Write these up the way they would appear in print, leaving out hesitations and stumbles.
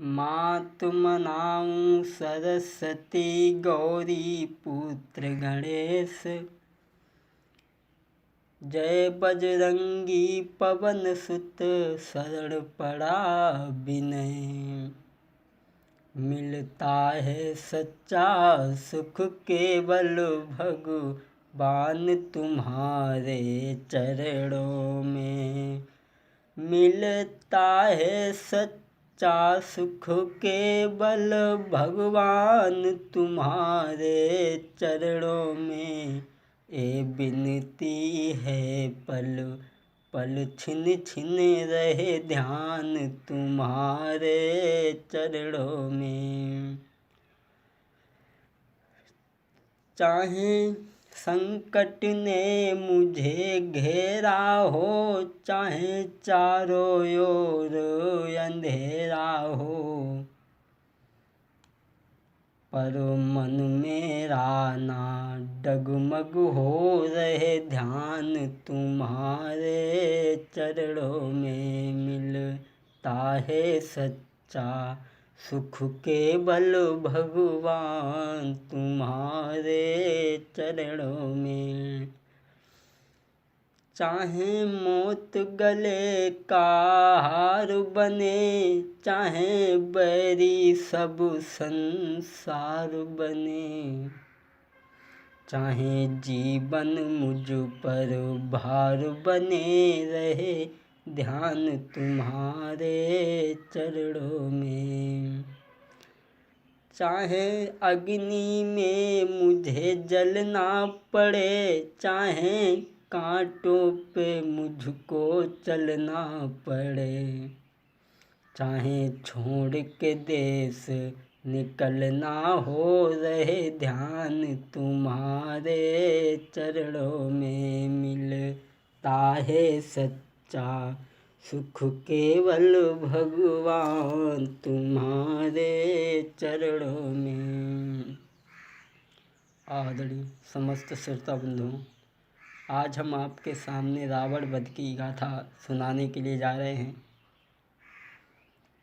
मातु मनाऊं सरस्वती गौरी पुत्र गणेश। जय बजरंगी पवन सुत शरण पड़ा विनय। मिलता है सच्चा सुख केवल भगवान तुम्हारे चरणों में। मिलता है सच्चा सुख केवल भगवान तुम्हारे चरणों में। ए विनती है पल पल छिन छिन रहे ध्यान तुम्हारे चरणों में। चाहे संकट ने मुझे घेरा हो, चाहे चारों ओर अंधेरा हो, पर मन मेरा ना डगमग हो रहे ध्यान तुम्हारे चरणों में। मिलता है सच्चा सुख केवल भगवान तुम्हारे चरणों में। चाहे मौत गले का हार बने, चाहे बैरी सब संसार बने, चाहे जीवन मुझ पर भार बने रहे ध्यान तुम्हारे चरणों में। चाहे अग्नि में मुझे जलना पड़े, चाहे कांटों पे मुझको चलना पड़े, चाहे छोड़ के देश निकलना हो रहे ध्यान तुम्हारे चरणों में। मिलता है सच्चा सुख केवल भगवान तुम्हारे चरणों में। आदरणीय समस्त श्रोता बंधुओं, आज हम आपके सामने रावण वध की गाथा सुनाने के लिए जा रहे हैं।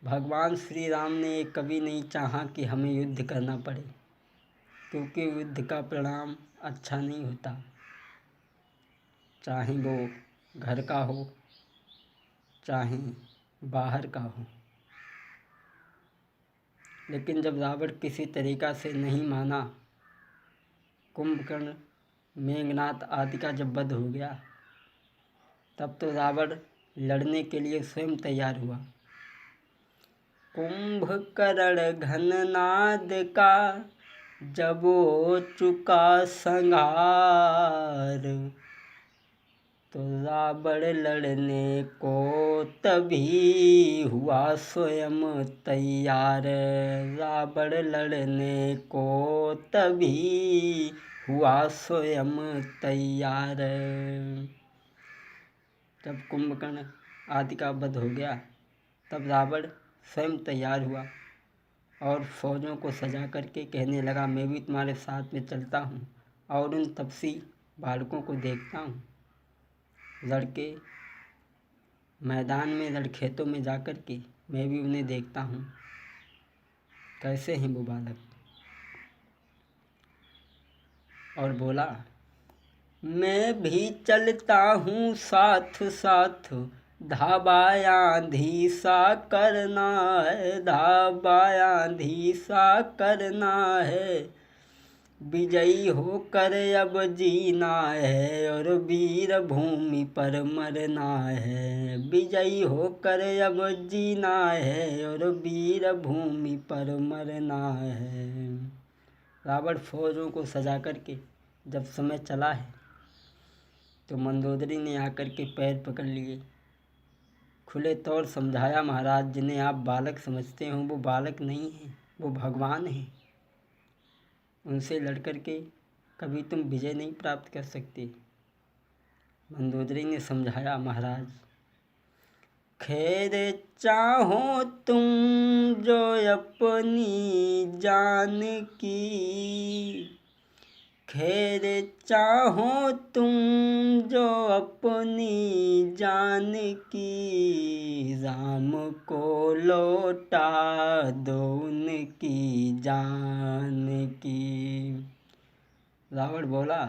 भगवान श्री राम ने कभी नहीं चाहा कि हमें युद्ध करना पड़े, क्योंकि युद्ध का परिणाम अच्छा नहीं होता, चाहे वो घर का हो चाहे बाहर का हो। लेकिन जब रावण किसी तरीक़ा से नहीं माना, कुंभकर्ण मेघनाद आदि का जब वध हो गया, तब तो रावण लड़ने के लिए स्वयं तैयार हुआ। कुंभकर्ण घननाद का जब हो चुका संहार, तो रावण लड़ने को तभी हुआ स्वयं तैयार। रावण लड़ने को तभी हुआ स्वयं तैयार। जब कुंभकर्ण आदि का वध हो गया, तब रावण स्वयं तैयार हुआ और फौजों को सजा करके कहने लगा, मैं भी तुम्हारे साथ में चलता हूँ और उन तपसी बालकों को देखता हूँ। लड़के मैदान में रणखेतों में जाकर के मैं भी उन्हें देखता हूँ, कैसे हैं वो बालक। और बोला, मैं भी चलता हूँ साथ साथ, धाबा आंधी सा करना है, धाबा आंधी सा करना है। विजयी होकर अब जीना है और वीर भूमि पर मरना है। विजयी होकर अब जीना है और वीर भूमि पर मरना है। रावण फौजों को सजा करके जब समय चला है, तो मंदोदरी ने आकर के पैर पकड़ लिए, खुले तौर समझाया, महाराज जिन्हें आप बालक समझते हो वो बालक नहीं हैं, वो भगवान हैं। उनसे लड़कर के कभी तुम विजय नहीं प्राप्त कर सकते। मंदोदरी ने समझाया, महाराज खैर चाहो तुम जो अपनी जान की, खैर चाहो तुम जो अपनी जान की, राम को लौटा दो उनकी जान की। रावण बोला,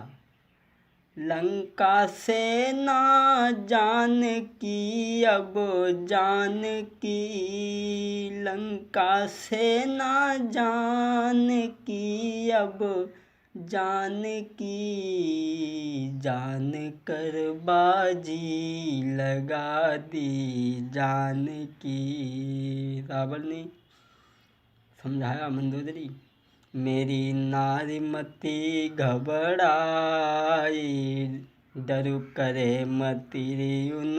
लंका से ना जान की अब जान की, लंका से ना जान की अब जान की, जान कर बाजी लगा दी जान की। रावण ने समझाया, मंदोदरी मेरी नारीमती घबराई, डरू करे मति उन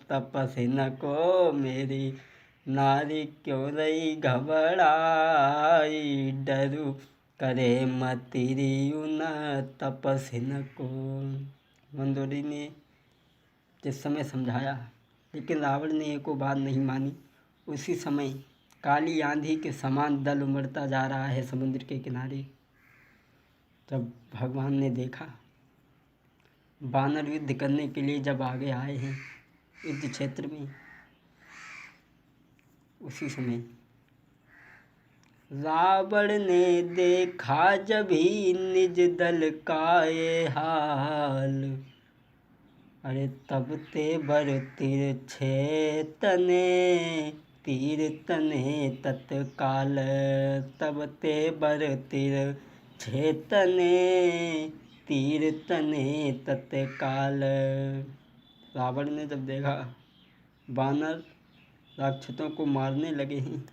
तपस्या न को, मेरी नारी क्यों रही घबराई, डरू करे मति उन तपस्या न को। मंदोदरी ने जिस समय समझाया, लेकिन रावण ने एको बात नहीं मानी। उसी समय काली आंधी के समान दल उमड़ता जा रहा है समुद्र के किनारे। जब भगवान ने देखा, वानर युद्ध करने के लिए जब आगे आए हैं युद्ध क्षेत्र में, उसी समय रावण ने देखा जब ही निज दल का ये हाल, अरे तब ते बर तिरछे तने, तीर तने तत्काल, तब ते बर तिरछे तने, तीर तने तत्काल। रावण ने जब देखा वानर राक्षसों को मारने लगे हैं,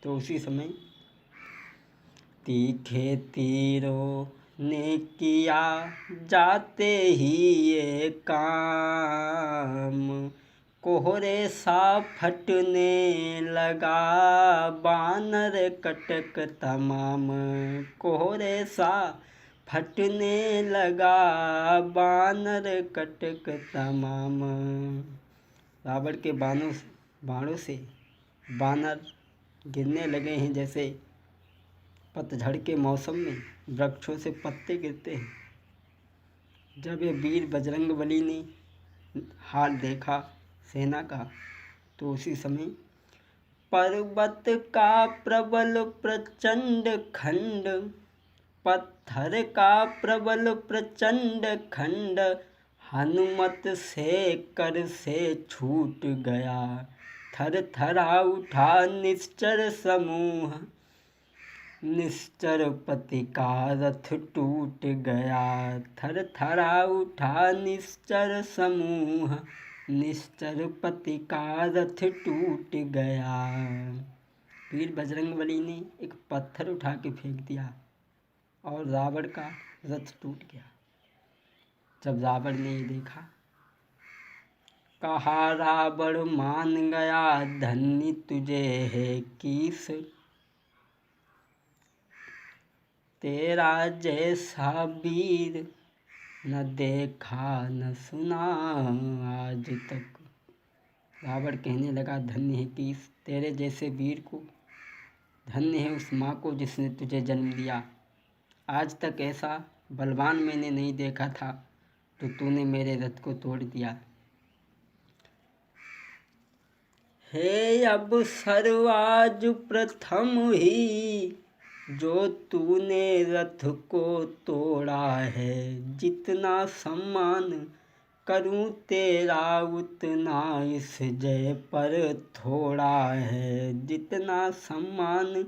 तो उसी समय तीखे तीरों ने किया जाते ही ये काम, कोहरे सा फटने लगा बानर कटक तमाम, कोहरे सा फटने लगा बानर कटक तमाम। रावण के बाणों से बानर गिरने लगे हैं, जैसे पतझड़ के मौसम में वृक्षों से पत्ते गिरते हैं। जब ये वीर बजरंगबली ने हाल देखा सेना का, तो उसी समय पर्वत का प्रबल प्रचंड खंड, पत्थर का प्रबल प्रचंड खंड, हनुमत से कर से छूट गया, थर थरा उठा निश्चर समूह, निश्चर पति का रथ टूट गया, थर थरा उठा निश्चर समूह, निश्चर पति का रथ टूट गया। वीर बजरंगबली ने एक पत्थर उठा के फेंक दिया और रावण का रथ टूट गया। जब रावण ने ये देखा, कहा रावण मान गया धन्य तुझे है कीस, तेरा जैसा वीर न देखा न सुना आज तक। रावण कहने लगा, धन्य है कीस, तेरे जैसे वीर को, धन्य है उस माँ को जिसने तुझे जन्म दिया। आज तक ऐसा बलवान मैंने नहीं देखा था, तो तूने मेरे रथ को तोड़ दिया। हे अब सर्वाज प्रथम ही जो तूने रथ को तोड़ा है, जितना सम्मान करूं तेरा उतना इस जय पर थोड़ा है, जितना सम्मान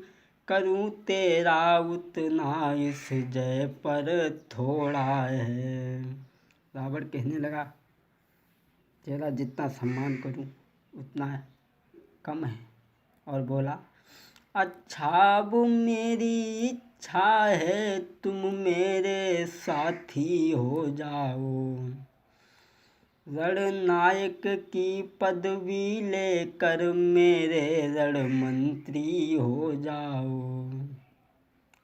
करूं तेरा उतना इस जय पर थोड़ा है। रावण कहने लगा, तेरा जितना सम्मान करूं उतना कम है, और बोला, अच्छा अब मेरी इच्छा है तुम मेरे साथी हो जाओ, रणनायक की पदवी लेकर मेरे रण मंत्री हो जाओ।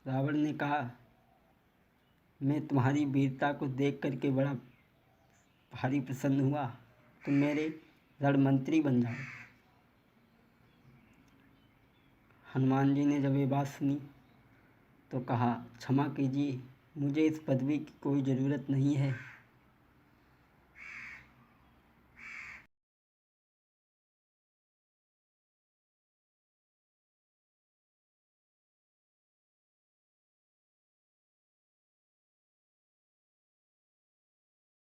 रावण ने कहा, मैं तुम्हारी वीरता को देख करके बड़ा भारी प्रसन्न हुआ, तुम मेरे रण मंत्री बन जाओ। हनुमान जी ने जब ये बात सुनी तो कहा, क्षमा कीजिए मुझे इस पदवी की कोई ज़रूरत नहीं है।